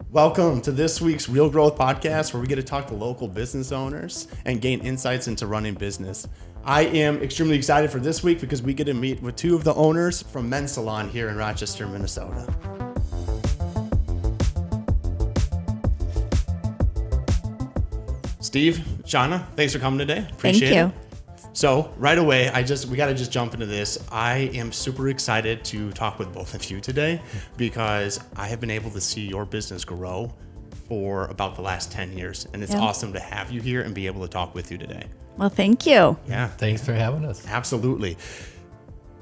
Welcome to this week's Real Growth Podcast, where we get to talk to local business owners and gain insights into running business. I am extremely excited for this week because we get to meet with two of the owners from MenSalon here in Rochester, Minnesota. Steve, Shauna, thanks for coming today. Appreciate Thank you. it. So right away, we got to just jump into this. I am super excited to talk with both of you today because I have been able to see your business grow for about the last 10 years. And it's awesome to have you here and be able to talk with you today. Well, thank you. Yeah. Thanks for having us. Absolutely.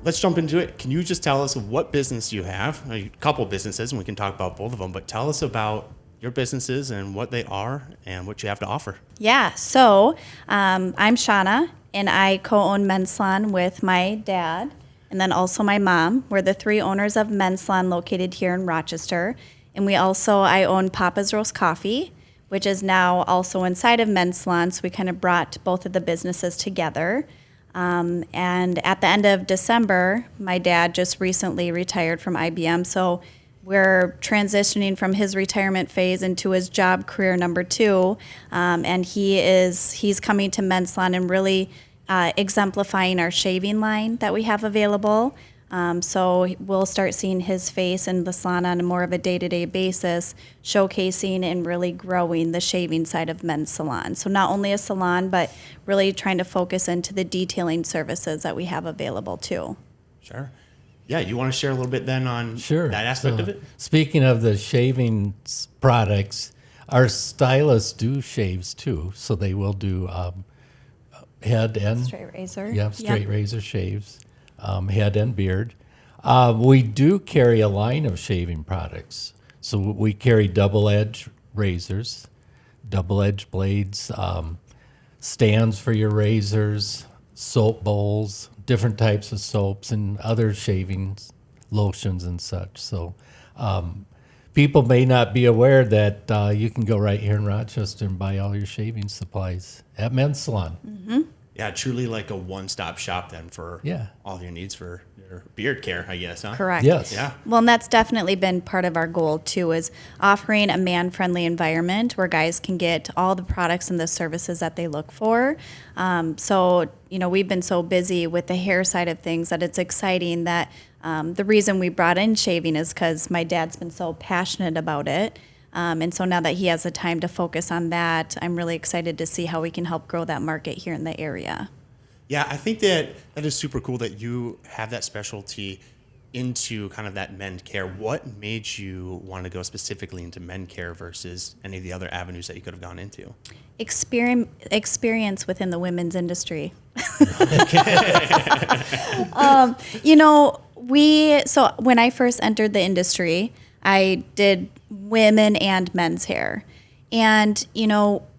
Let's jump into it. Can you just tell us what business you have? A couple businesses, and we can talk about both of them, but tell us about your businesses and what they are and what you have to offer. Yeah, so I'm Shauna, and I co-own MenSalon with my dad and then also my mom. We're the three owners of MenSalon located here in Rochester. And I own Papa's Roast Coffee, which is now also inside of MenSalon. So we kind of brought both of the businesses together. And at the end of December, my dad just recently retired from IBM. So we're transitioning from his retirement phase into his job career number 2. And he's coming to MenSalon and really exemplifying our shaving line that we have available. So we'll start seeing his face in the salon on a more of a day-to-day basis, showcasing and really growing the shaving side of MenSalon. So not only a salon, but really trying to focus into the detailing services that we have available too. Sure. Yeah, you want to share a little bit then on Sure. that aspect of it? Speaking of the shaving products, our stylists do shaves too. So they will do head and Straight razor. straight razor shaves, head and beard. We do carry a line of shaving products. So we carry double-edged razors, double-edged blades, stands for your razors, soap bowls, different types of soaps, and other shavings, lotions and such. So people may not be aware that you can go right here in Rochester and buy all your shaving supplies at MenSalon. Mm-hmm. Yeah, truly like a one-stop shop then for all your needs for your beard care, I guess, huh? Correct. Yes. Yeah. Well, and that's definitely been part of our goal too, is offering a man-friendly environment where guys can get all the products and the services that they look for. So, we've been so busy with the hair side of things that it's exciting that the reason we brought in shaving is because my dad's been so passionate about it. And so now that he has the time to focus on that, I'm really excited to see how we can help grow that market here in the area. Yeah, I think that is super cool that you have that specialty into kind of that men care. What made you want to go specifically into men care versus any of the other avenues that you could have gone into? Experience within the women's industry. So when I first entered the industry, I did women and men's hair. And,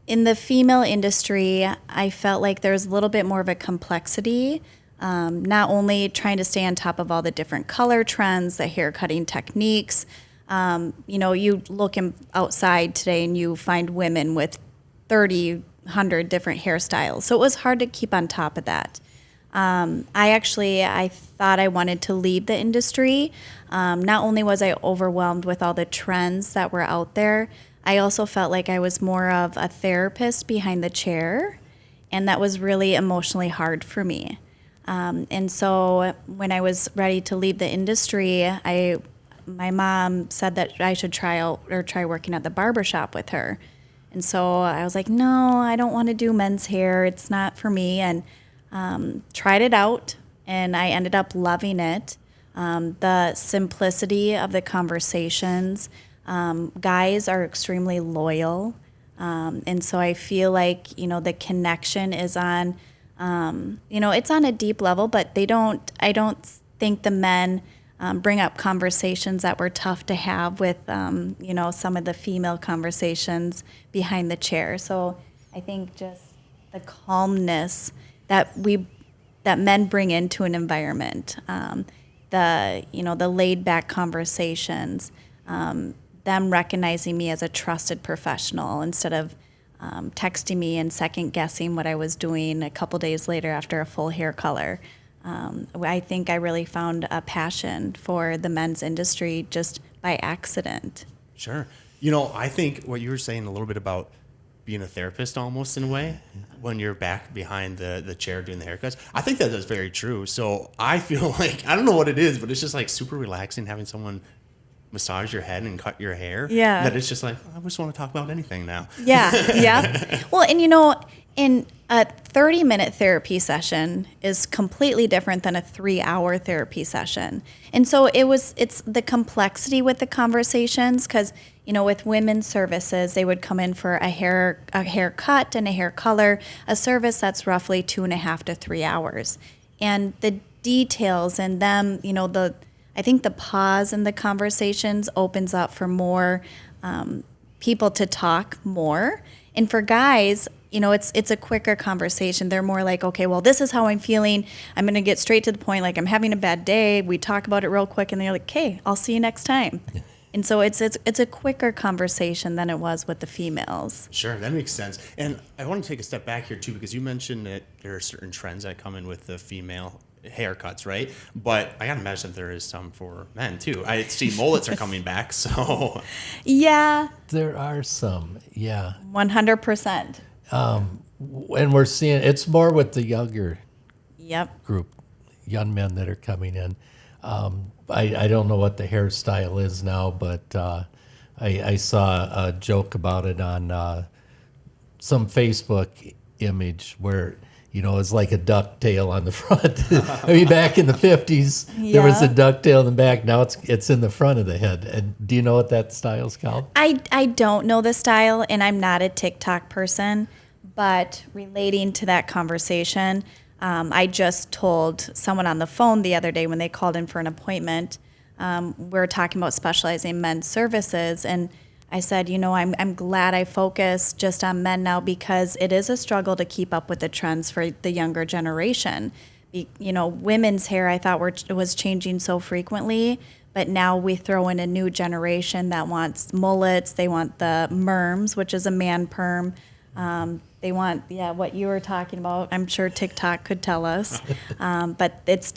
in the female industry, I felt like there's a little bit more of a complexity, not only trying to stay on top of all the different color trends, the hair cutting techniques. You look outside today and you find women with 100 different hairstyles. So it was hard to keep on top of that. I thought I wanted to leave the industry. Not only was I overwhelmed with all the trends that were out there, I also felt like I was more of a therapist behind the chair, and that was really emotionally hard for me. And so when I was ready to leave the industry, my mom said that I should try working at the barbershop with her. And so I was like, no, I don't want to do men's hair. It's not for me. And tried it out, and I ended up loving it. The simplicity of the conversations. Guys are extremely loyal. And so I feel like, the connection is on, it's on a deep level, but I don't think the men bring up conversations that were tough to have with, some of the female conversations behind the chair. So I think just the calmness that men bring into an environment, the laid back conversations, them recognizing me as a trusted professional instead of texting me and second guessing what I was doing a couple days later after a full hair color. I think I really found a passion for the men's industry just by accident. Sure. I think what you were saying a little bit about being a therapist almost in a way when you're back behind the chair doing the haircuts. I think that is very true. So I feel like, I don't know what it is, but it's just like super relaxing having someone massage your head and cut your hair. Yeah. That it's just like, I just want to talk about anything now. Yeah. Yeah. Well, and in a 30-minute therapy session is completely different than a 3-hour therapy session. And so it's the complexity with the conversations, because, with women's services, they would come in for a haircut and a hair color, a service that's roughly 2.5 to 3 hours. And the details and them, I think the pause in the conversations opens up for more people to talk more. And for guys, it's a quicker conversation. They're more like, okay, well, this is how I'm feeling. I'm going to get straight to the point. Like, I'm having a bad day. We talk about it real quick, and they're like, okay, I'll see you next time. And so it's a quicker conversation than it was with the females. Sure, that makes sense. And I want to take a step back here too, because you mentioned that there are certain trends that come in with the female haircuts, right? But I gotta imagine there is some for men too. I see mullets are coming back, so Yeah, There are some, yeah. 100%. And we're seeing it's more with the younger Yep. group, young men that are coming in. I don't know what the hairstyle is now, but I saw a joke about it on some Facebook image where, it's like a ducktail on the front. I mean, back in the 50s, there was a Yeah. ducktail in the back. Now it's in the front of the head. And do you know what that style's called? I don't know the style, and I'm not a TikTok person, but relating to that conversation, I just told someone on the phone the other day when they called in for an appointment. We were talking about specializing in men's services, and I said, I'm glad I focus just on men now, because it is a struggle to keep up with the trends for the younger generation. Women's hair I thought was changing so frequently, but now we throw in a new generation that wants mullets. They want the merms, which is a man perm. They want, what you were talking about. I'm sure TikTok could tell us. But it's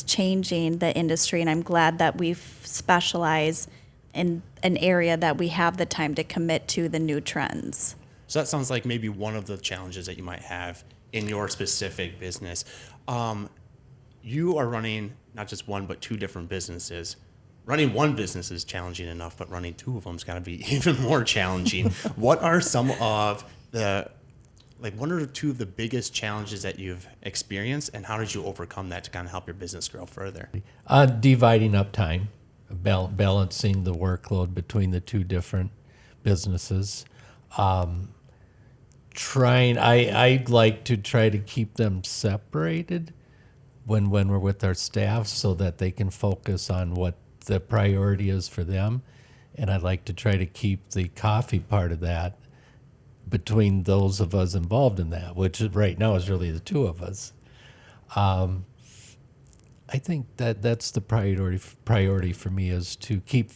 changing the industry, and I'm glad that we specialize in an area that we have the time to commit to the new trends. So that sounds like maybe one of the challenges that you might have in your specific business. You are running not just one, but two different businesses. Running one business is challenging enough, but running two of them's got to be even more challenging. What are some of one or two of the biggest challenges that you've experienced, and how did you overcome that to kind of help your business grow further? Dividing up time, balancing the workload between the two different businesses. I'd like to try to keep them separated when we're with our staff, so that they can focus on what the priority is for them. And I'd like to try to keep the coffee part of that between those of us involved in that, which right now is really the two of us. I think that's the priority for me, is to keep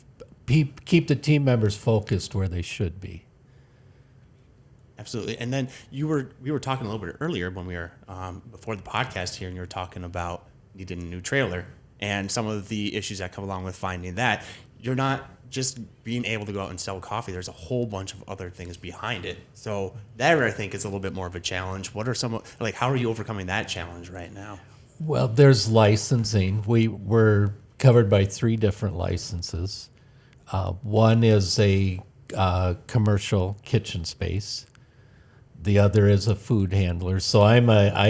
the team members focused where they should be. Absolutely. And then we were talking a little bit earlier when we were before the podcast here, and you were talking about needing a new trailer and some of the issues that come along with finding that. You're not just being able to go out and sell coffee. There's a whole bunch of other things behind it. So that, I think, is a little bit more of a challenge. What are how are you overcoming that challenge right now? Well, there's licensing. We're covered by 3 different licenses. One is a commercial kitchen space. The other is a food handler. So I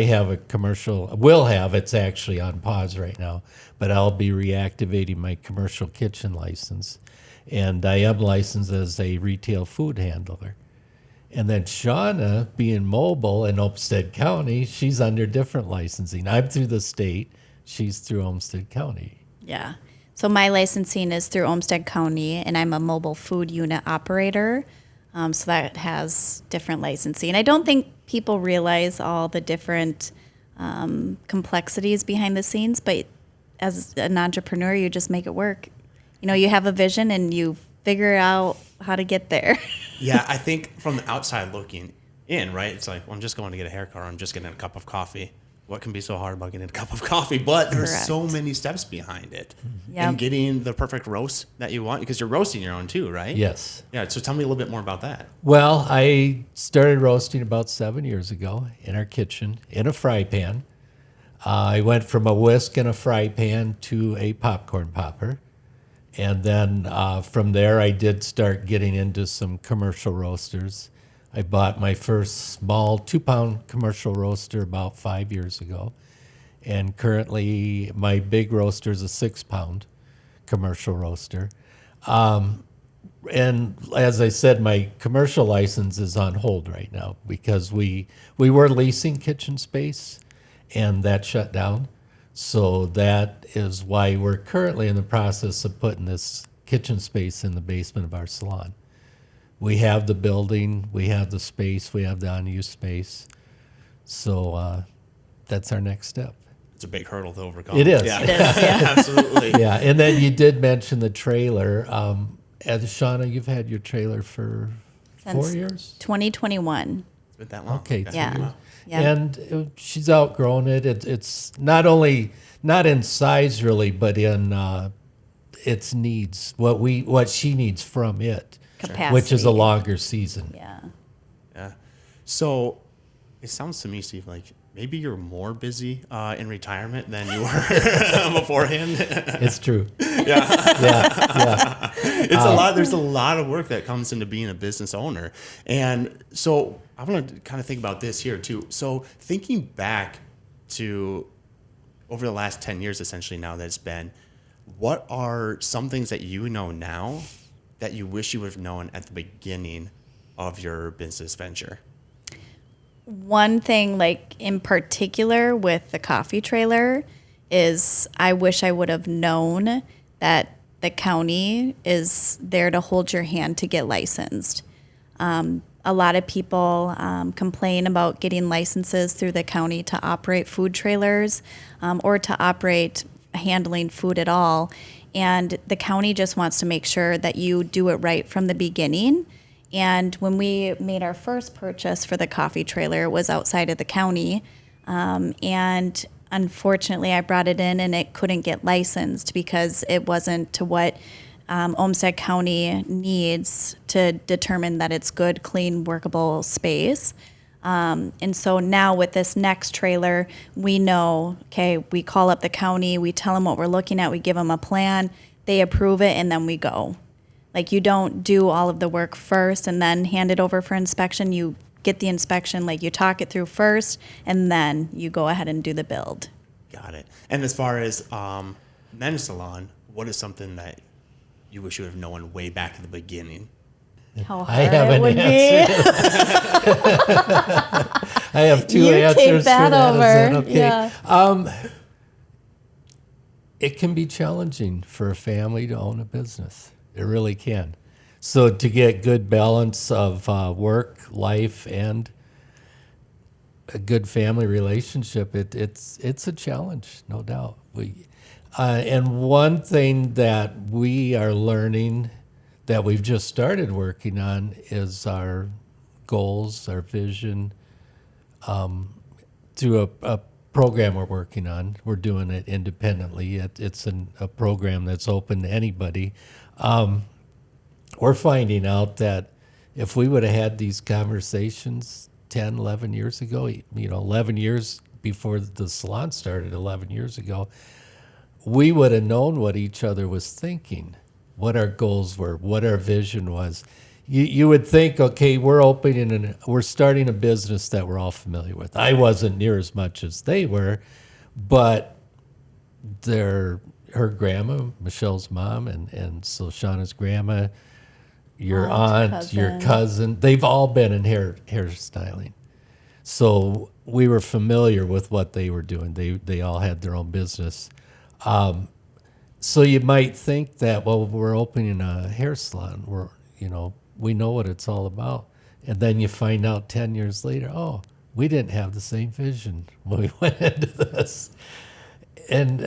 have a commercial, it's actually on pause right now, but I'll be reactivating my commercial kitchen license. And I am licensed as a retail food handler. And then Shauna, being mobile in Olmsted County, she's under different licensing. I'm through the state, she's through Olmsted County. Yeah. So my licensing is through Olmsted County, and I'm a mobile food unit operator. So that has different licensing. I don't think people realize all the different complexities behind the scenes, but as an entrepreneur, you just make it work. You have a vision and you figure out how to get there. Yeah, I think from the outside looking in, right? It's like, well, I'm just going to get a haircut, or I'm just getting a cup of coffee. what can be so hard about getting a cup of coffee? But there's Correct. so many steps behind it. Yep. And getting the perfect roast that you want, because you're roasting your own too, right? Yes. Yeah, so tell me a little bit more about that. Well, I started roasting about 7 years ago in our kitchen in a fry pan. I went from a whisk and a fry pan to a popcorn popper. And then from there, I did start getting into some commercial roasters. I bought my first small 2-pound commercial roaster about 5 years ago. And currently, my big roaster is a 6-pound commercial roaster. And as I said, my commercial license is on hold right now because we were leasing kitchen space, and that shut down. So that is why we're currently in the process of putting this kitchen space in the basement of our salon. We have the building, we have the space, we have the unused space. So that's our next step. It's a big hurdle to overcome. It is. Yeah, It is, yeah. absolutely. Yeah, and then you did mention the trailer. As Shauna, you've had your trailer for 4 Since years? 2021. It's been that long. Okay. Yeah. Yeah. And she's outgrown it. It's not in size really, but in its needs. What she needs from it, Capacity. which is a longer season. Yeah. Yeah. So it sounds to me, Steve, like maybe you're more busy in retirement than you were beforehand. It's true. Yeah. Yeah. It's a lot. There's a lot of work that comes into being a business owner. And so I want to kind of think about this here too. So thinking back to over the last 10 years, essentially now that it's been, what are some things that you know now that you wish you would have known at the beginning of your business venture? One thing, like in particular with the coffee trailer, is I wish I would have known that the county is there to hold your hand to get licensed. A lot of people complain about getting licenses through the county to operate food trailers or to operate handling food at all. And the county just wants to make sure that you do it right from the beginning. And when we made our first purchase for the coffee trailer, it was outside of the county. And unfortunately, I brought it in and it couldn't get licensed because it wasn't to what Olmsted County needs to determine that it's good, clean, workable space. And so now with this next trailer, we know, okay, we call up the county, we tell them what we're looking at, we give them a plan, they approve it, and then we go. Like, you don't do all of the work first and then hand it over for inspection. You get the inspection, like you talk it through first, and then you go ahead and do the build. Got it. And as far as MenSalon, what is something that you wish you would have known way back at the beginning? How I hard have it an would answer. I have two You answers take for that that. Is that over. okay? Yeah. It can be challenging for a family to own a business. It really can. So to get good balance of work, life, and a good family relationship, it's a challenge, no doubt. And one thing that we are learning that we've just started working on is our goals, our vision, through a program we're working on. We're doing it independently. It's a program that's open to anybody. We're finding out that if we would have had these conversations 10, 11 years ago, 11 years before the salon started 11 years ago, we would have known what each other was thinking, what our goals were, what our vision was. You would think, okay, we're starting a business that we're all familiar with. I wasn't near as much as they were, but her grandma, Michelle's mom, and so Shauna's grandma, your aunt, your cousin, they've all been in hairstyling. So we were familiar with what they were doing. They all had their own business. So you might think that, well, we're opening a hair salon. We know what it's all about. And then you find out 10 years later, oh, we didn't have the same vision when we went into this. And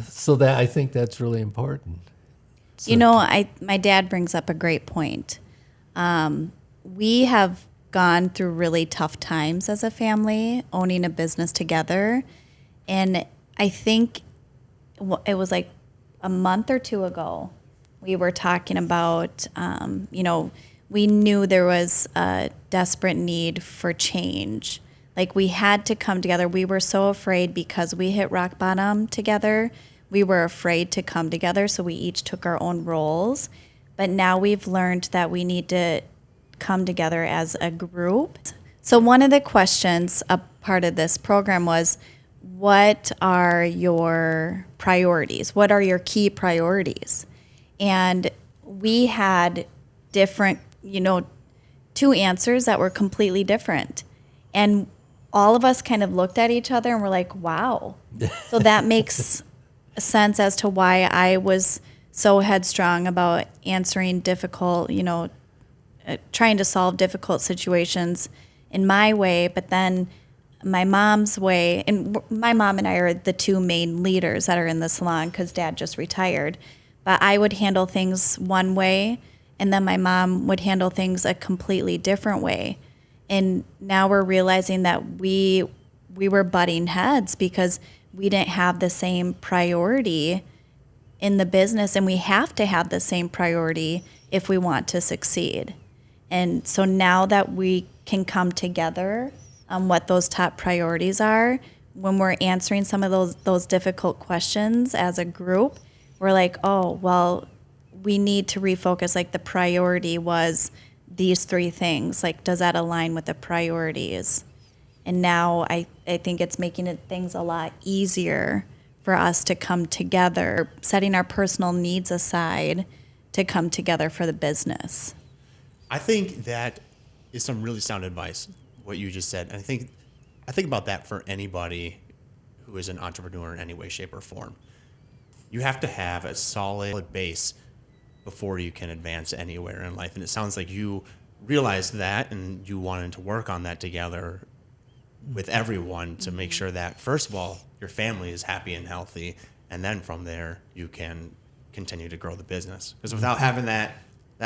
so that I think that's really important. So, my dad brings up a great point. We have gone through really tough times as a family, owning a business together. And I think it was like a month or two ago, we were talking about, we knew there was a desperate need for change. Like we had to come together. We were so afraid because we hit rock bottom together. We were afraid to come together, so we each took our own roles. But now we've learned that we need to come together as a group. So one of the questions, a part of this program was, what are your priorities? What are your key priorities? And we had different, two answers that were completely different. And all of us kind of looked at each other and were like, wow. So that makes sense as to why I was so headstrong about answering difficult, trying to solve difficult situations in my way, but then my mom's way, and my mom and I are the two main leaders that are in the salon because Dad just retired. But I would handle things one way, and then my mom would handle things a completely different way. And now we're realizing that we were butting heads because we didn't have the same priority in the business, and we have to have the same priority if we want to succeed. And so now that we can come together on what those top priorities are, when we're answering some of those difficult questions as a group, we're like, oh, well, we need to refocus. Like the priority was these three things. Like, does that align with the priorities? And now I think it's making things a lot easier for us to come together, setting our personal needs aside to come together for the business. I think that is some really sound advice, what you just said. And I think about that for anybody who is an entrepreneur in any way, shape, or form. You have to have a solid base before you can advance anywhere in life. And it sounds like you realized that and you wanted to work on that together with everyone to make sure that, first of all, your family is happy and healthy. And then from there, you can continue to grow the business. Because without having that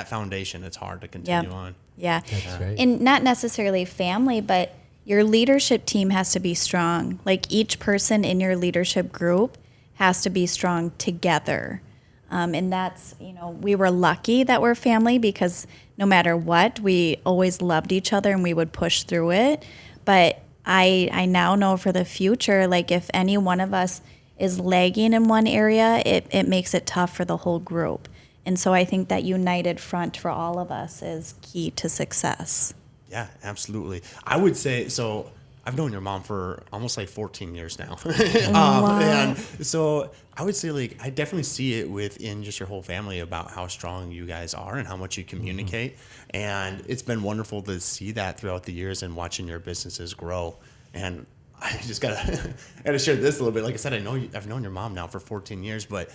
foundation, it's hard to continue on. Yeah. That's right. And not necessarily family, but your leadership team has to be strong. Like each person in your leadership group has to be strong together. And that's, we were lucky that we're family because no matter what, we always loved each other and we would push through it. But I now know for the future, like if any one of us is lagging in one area, it makes it tough for the whole group. And so I think that united front for all of us is key to success. Yeah, absolutely. I would say, so I've known your mom for almost like 14 years now. Wow. And so I would say like, I definitely see it within just your whole family about how strong you guys are and how much you communicate. Mm-hmm. And it's been wonderful to see that throughout the years and watching your businesses grow. And I just gotta share this a little bit. Like I said, I've known your mom now for 14 years, but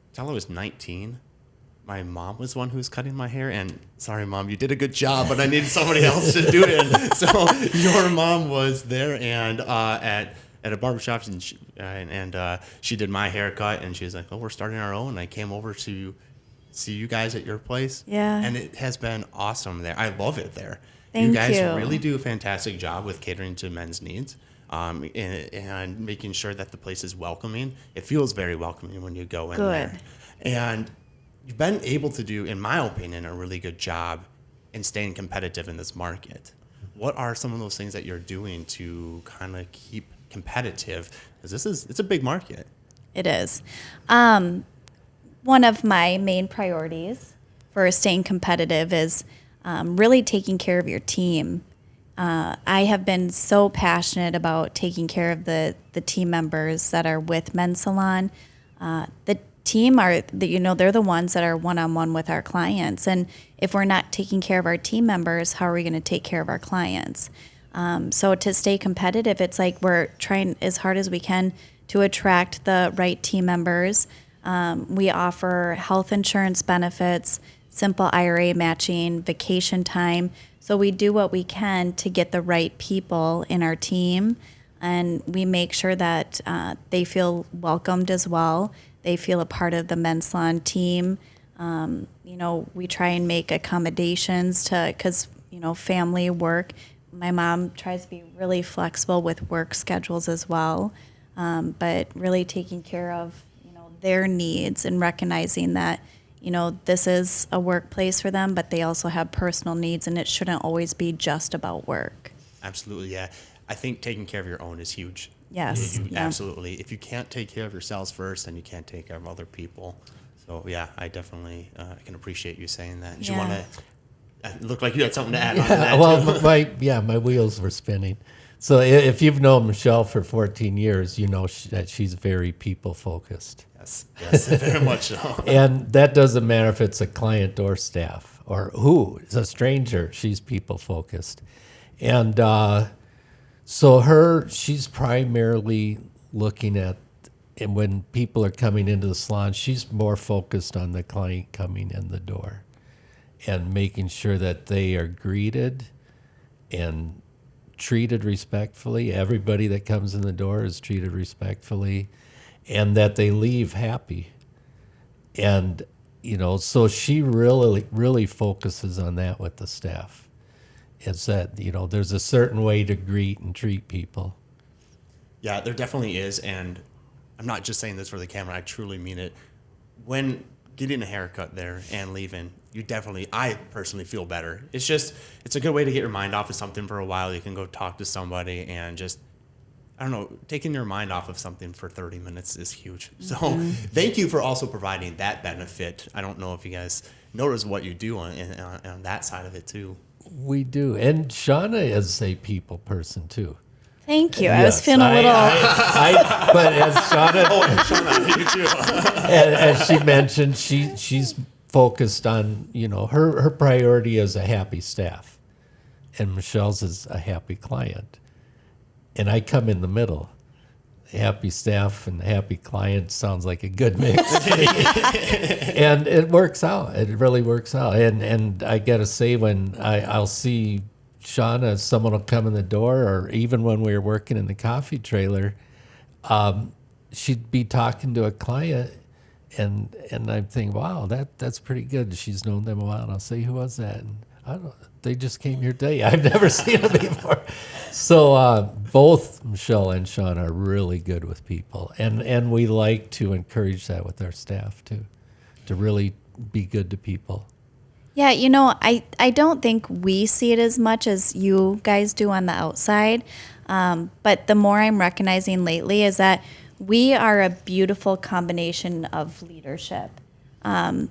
until I was 19, my mom was the one who was cutting my hair, and sorry, Mom, you did a good job, but I needed somebody else to do it. And so your mom was there and at a barbershop, and she did my haircut, and she was like, "Oh, we're starting our own." And I came over to see you guys at your place, and it has been awesome there. I love it there. Thank you guys you. really do a fantastic job with catering to men's needs. And making sure that the place is welcoming. It feels very welcoming when you go in there. And you've been able to do, in my opinion, a really good job in staying competitive in this market. What are some of those things that you're doing to kind of keep competitive? Because it's a big market. It is. One of my main priorities for staying competitive is really taking care of your team. I have been so passionate about taking care of the team members that are with MenSalon. The team they're the ones that are one-on-one with our clients. And if we're not taking care of our team members, how are we going to take care of our clients? So to stay competitive, it's like we're trying as hard as we can to attract the right team members. We offer health insurance benefits, simple IRA matching, vacation time. So we do what we can to get the right people in our team, and we make sure that they feel welcomed as well. They feel a part of the MenSalon team. We try and make accommodations because family, work. My mom tries to be really flexible with work schedules as well. but really taking care of, their needs and recognizing that, this is a workplace for them, but they also have personal needs, and it shouldn't always be just about work. Absolutely, yeah. I think taking care of your own is huge. Yes. Yeah. Absolutely. If you can't take care of yourselves first, then you can't take care of other people. So yeah, I definitely can appreciate you saying that. Did you Yeah. want to? It looked like you had something to add on to that Well, too. my wheels were spinning. So if you've known Michelle for 14 years, you know that she's very people focused. Yes, very much so. And that doesn't matter if it's a client or staff or who is a stranger. She's people focused, and so she's primarily looking at, and when people are coming into the salon, she's more focused on the client coming in the door, and making sure that they are greeted and treated respectfully. Everybody that comes in the door is treated respectfully, and that they leave happy. And, so she really focuses on that with the staff. It's that, there's a certain way to greet and treat people. Yeah, there definitely is, and I'm not just saying this for the camera. I truly mean it. When getting a haircut there and leaving, I personally feel better. It's a good way to get your mind off of something for a while. You can go talk to somebody and just, I don't know, taking your mind off of something for 30 minutes is huge. So thank you for also providing that benefit. I don't know if you guys notice what you do on that side of it too. We do. And Shauna is a people person too. Thank you. I was feeling a little. But as Shauna, Shauna, you too. as she mentioned, she's focused on, her priority is a happy staff, and Michelle's is a happy client. And I come in the middle. Happy staff and happy client sounds like a good mix. And it works out. It really works out. And I got to say, when I'll see Shauna, someone will come in the door, or even when we were working in the coffee trailer, she'd be talking to a client, and I'm thinking, wow, that's pretty good. She's known them a while. And I'll say, who was that? And I don't know. They just came here today. I've never seen them before. So both Michelle and Sean are really good with people. And we like to encourage that with our staff too, to really be good to people. Yeah, I don't think we see it as much as you guys do on the outside. But the more I'm recognizing lately is that we are a beautiful combination of leadership. I'm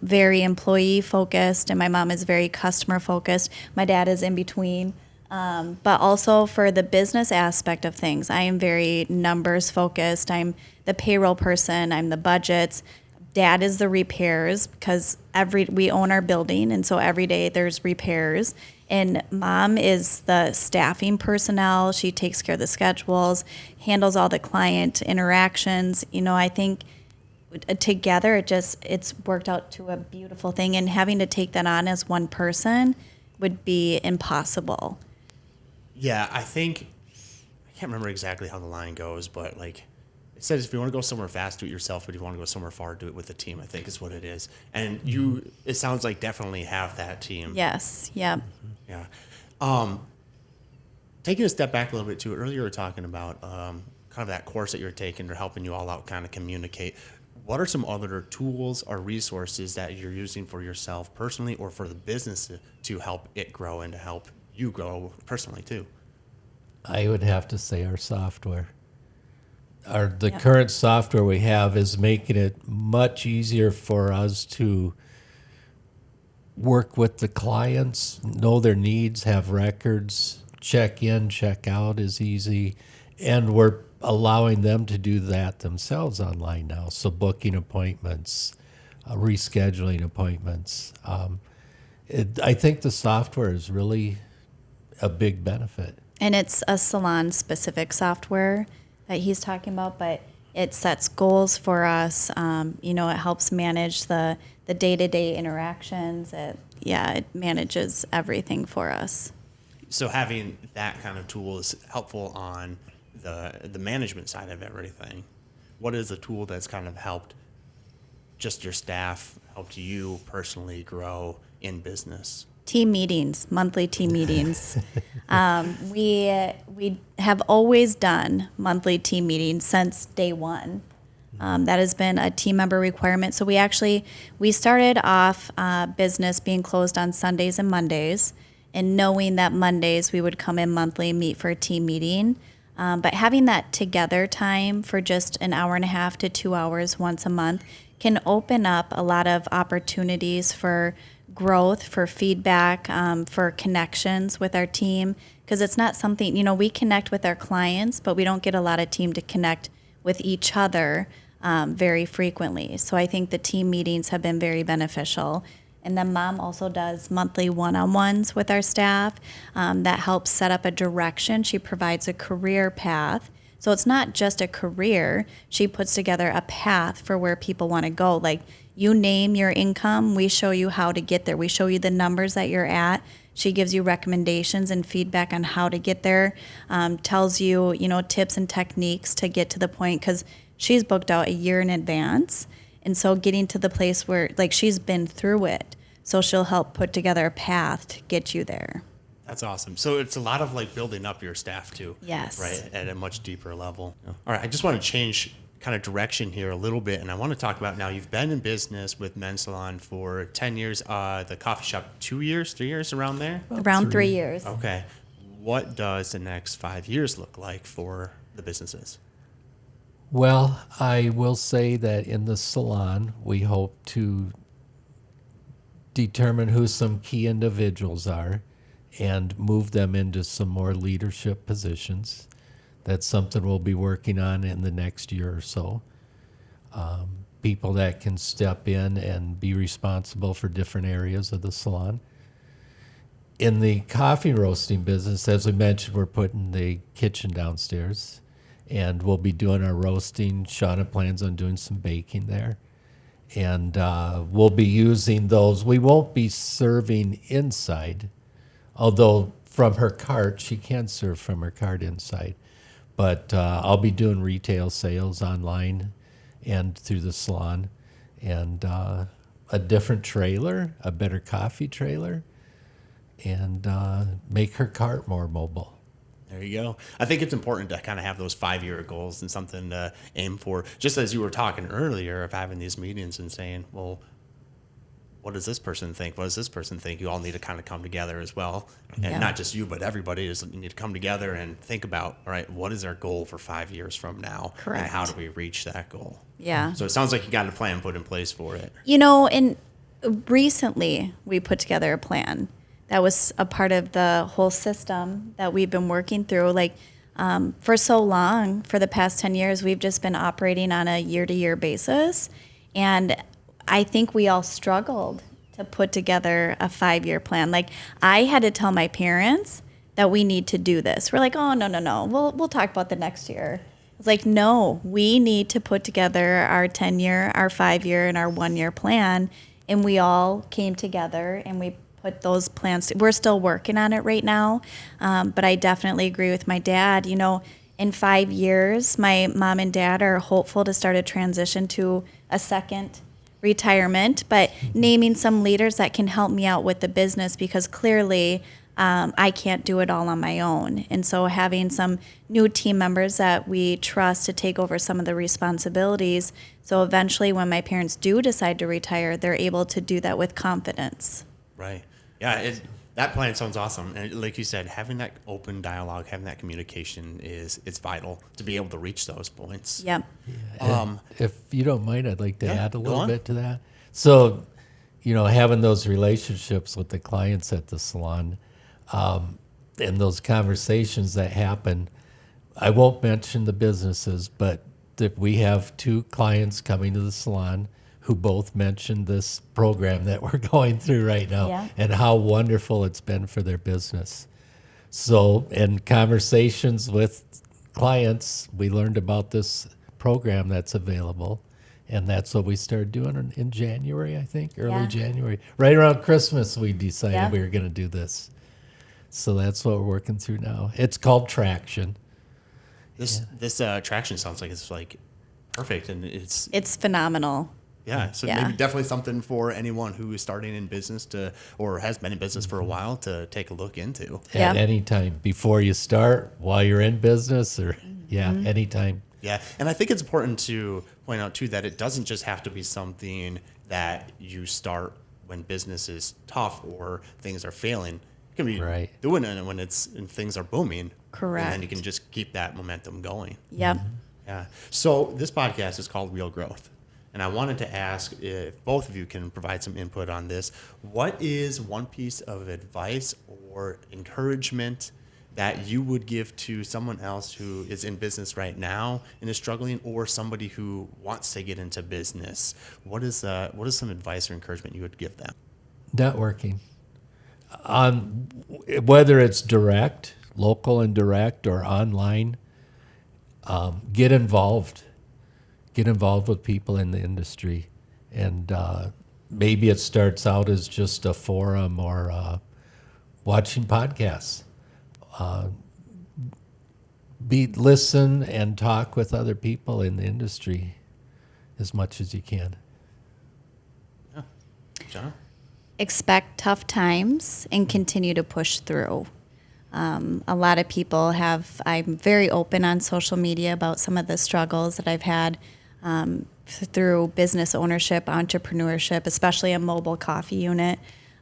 very employee focused, and my mom is very customer focused. My dad is in between. But also for the business aspect of things, I am very numbers focused. I'm the payroll person. I'm the budgets. Dad is the repairs, because we own our building, and so every day there's repairs. And mom is the staffing personnel. She takes care of the schedules, handles all the client interactions. I think together it's worked out to a beautiful thing, and having to take that on as one person would be impossible. Yeah, I can't remember exactly how the line goes, but like it says, if you want to go somewhere fast, do it yourself, but if you want to go somewhere far, do it with a team, I think is what it is. And it sounds like definitely have that team. Yes. Yeah. Yeah. Taking a step back a little bit too, earlier you were talking about kind of that course that you're taking, or helping you all out kind of communicate. What are some other tools or resources that you're using for yourself personally, or for the business to help it grow and to help you grow personally too? I would have to say our software. The current software we have is making it much easier for us to work with the clients, know their needs, have records, check in, check out is easy, and we're allowing them to do that themselves online now. So booking appointments, rescheduling appointments. I think the software is really a big benefit. And it's a salon-specific software that he's talking about, but it sets goals for us. It helps manage the day-to-day interactions. It manages everything for us. So having that kind of tool is helpful on the management side of everything. What is a tool that's kind of helped just your staff, helped you personally grow in business? Team meetings, monthly team meetings. We have always done monthly team meetings since day one. That has been a team member requirement. So we started off business being closed on Sundays and Mondays, and knowing that Mondays we would come in monthly and meet for a team meeting. But having that together time for just an hour and a half to 2 hours once a month can open up a lot of opportunities for growth, for feedback, for connections with our team. Because it's not something, we connect with our clients, but we don't get a lot of team to connect with each other very frequently. So I think the team meetings have been very beneficial. And then Mom also does monthly one-on-ones with our staff that helps set up a direction. She provides a career path. So it's not just a career. She puts together a path for where people want to go. Like, you name your income, we show you how to get there. We show you the numbers that you're at. She gives you recommendations and feedback on how to get there, tells you, tips and techniques to get to the point, because she's booked out a year in advance. And so getting to the place where, she's been through it. So she'll help put together a path to get you there. That's awesome. So it's a lot of building up your staff too. Yes. Right. At a much deeper level. All right. I just want to change kind of direction here a little bit. And I want to talk about, now you've been in business with MenSalon for 10 years, the coffee shop 2 years, 3 years, around there? Around 3 years. Okay. What does the next 5 years look like for the businesses? Well, I will say that in the salon, we hope to determine who some key individuals are and move them into some more leadership positions. That's something we'll be working on in the next year or so. People that can step in and be responsible for different areas of the salon. In the coffee roasting business, as we mentioned, we're putting the kitchen downstairs, and we'll be doing our roasting. Shauna plans on doing some baking there. And we'll be using those. We won't be serving inside, although from her cart, she can serve from her cart inside. But I'll be doing retail sales online and through the salon, and a different trailer, a better coffee trailer, and make her cart more mobile. There you go. I think it's important to kind of have those 5-year goals and something to aim for. Just as you were talking earlier of having these meetings and saying, well, what does this person think? What does this person think? You all need to kind of come together as well. And not just you, but everybody you need to come together and think about, all right, what is our goal for 5 years from now? Correct. And how do we reach that goal? Yeah. So it sounds like you got a plan put in place for it. And recently we put together a plan that was a part of the whole system that we've been working through. For so long, for the past 10 years, we've just been operating on a year-to-year basis. And I think we all struggled to put together a 5-year plan. I had to tell my parents that we need to do this. We're like, oh, no. We'll talk about the next year. It's like, no, we need to put together our 10-year, our 5-year, and our 1-year plan. And we all came together and we put those plans. We're still working on it right now. But I definitely agree with my dad. In 5 years, my mom and dad are hopeful to start a transition to a second retirement, but naming some leaders that can help me out with the business, because clearly I can't do it all on my own. And so having some new team members that we trust to take over some of the responsibilities, so eventually when my parents do decide to retire, they're able to do that with confidence. Right. Yeah, that plan sounds awesome. And like you said, having that open dialogue, having that communication it's vital to be able to reach those points. Yep. If you don't mind, I'd like to add a go little on. bit to that. So, having those relationships with the clients at the salon, and those conversations that happen, I won't mention the businesses, but that we have 2 clients coming to the salon who both mentioned this program that we're going through right now and how wonderful it's been for their business. So, in conversations with clients, we learned about this program that's available, and that's what we started doing in January, I think, early January. Right around Christmas, we decided we were going to do this. So that's what we're working through now. It's called Traction. This Traction sounds like it's perfect, and it's It's phenomenal. Yeah, so Yeah. maybe definitely something for anyone who is starting in business or has been in business for a while to take a look into. Yeah. At any time, before you start, while you're in business, or anytime. Yeah, and I think it's important to point out too that it doesn't just have to be something that you start when business is tough or things are failing. You can be Right. doing it when things are booming. Correct. And then you can just keep that momentum going. Yep. Yeah. So this podcast is called Real Growth. And I wanted to ask if both of you can provide some input on this. What is one piece of advice or encouragement that you would give to someone else who is in business right now and is struggling, or somebody who wants to get into business? What is some advice or encouragement you would give them? Networking. Whether it's direct, local and direct, or online, get involved. Get involved with people in the industry. And maybe it starts out as just a forum or watching podcasts. Listen and talk with other people in the industry as much as you can. Yeah. Shauna? Expect tough times and continue to push through. A lot of people I'm very open on social media about some of the struggles that I've had through business ownership, entrepreneurship, especially a mobile coffee unit.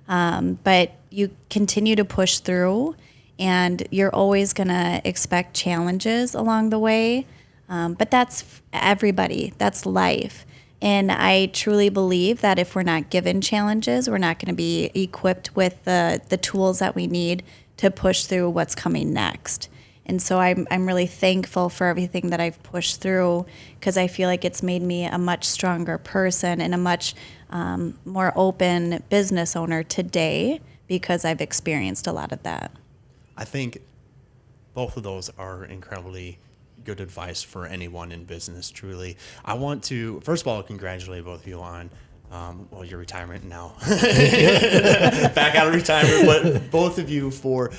But you continue to push through, and you're always going to expect challenges along the way. But that's everybody, that's life. And I truly believe that if we're not given challenges, we're not going to be equipped with the tools that we need to push through what's coming next. And so I'm really thankful for everything that I've pushed through, because I feel like it's made me a much stronger person and a much more open business owner today, because I've experienced a lot of that. I think both of those are incredibly good advice for anyone in business, truly. I want to, first of all, congratulate both of you on your retirement now. Back out of retirement, but both of you for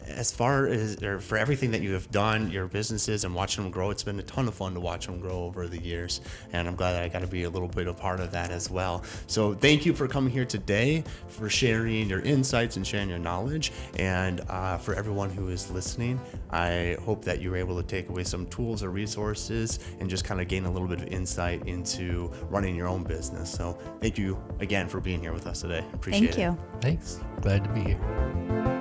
as far as, or for everything that you have done, your businesses, and watching them grow. It's been a ton of fun to watch them grow over the years, and I'm glad that I got to be a little bit a part of that as well. So thank you for coming here today, for sharing your insights and sharing your knowledge, and for everyone who is listening, I hope that you were able to take away some tools or resources and just kind of gain a little bit of insight into running your own business. So thank you again for being here with us today. Appreciate it. Thank you. Thanks. Glad to be here.